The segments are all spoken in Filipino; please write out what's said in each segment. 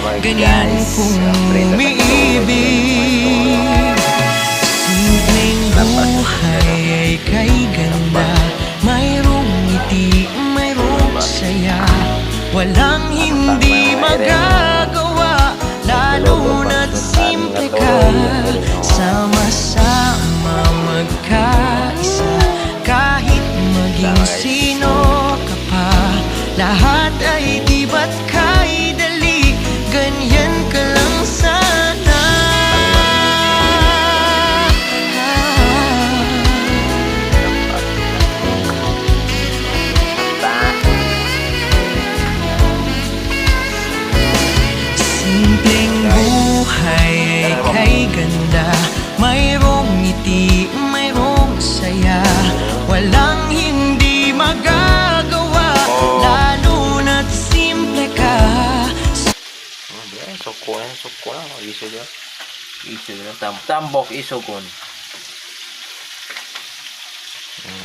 ganyan kung umiibig. Simpleng buhay ay kay ganda, mayroong ngiti, mayroong saya. Walang hindi magagawa, lalo na't simple ka. Sama-sama magkaisa, kahit maging sino ka pa. Lahat ay di ba't kay dali, ganyan ka lang sana. Simpleng buhay ay kay ganda, mayroong ngiti, mayroong saya. Walang hindi magagawa, lalo na't simple ka. Suko na, iso dyan. Tambok iso kon.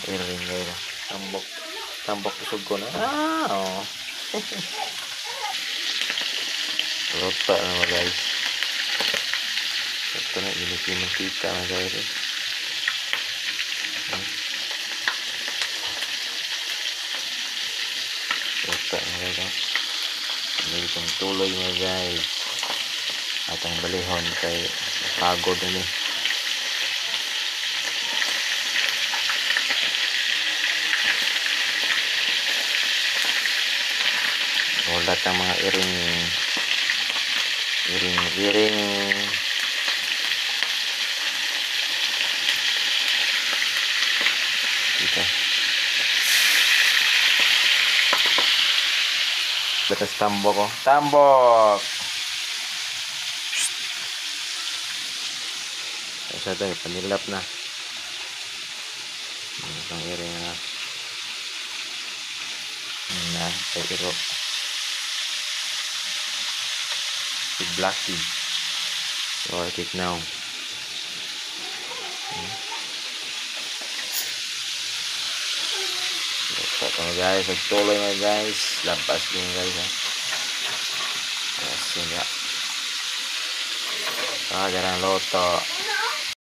Iring kayo. Tambok iso kon. Oh. Rota na guys. Ito na, init kita na guys. Rota na guys. May itong tuloy na guys. At ang balihon kay pagod na ni. Wala ang mga iring kita. Batas tambok ko. Tambok! Isa tayo, panilap na. Itong iring na. Sa iro. Si Blackie. So, I take now. Ito guys, nagtuloy na guys. Lampas din guys. Yes, yun nga. Garang loto.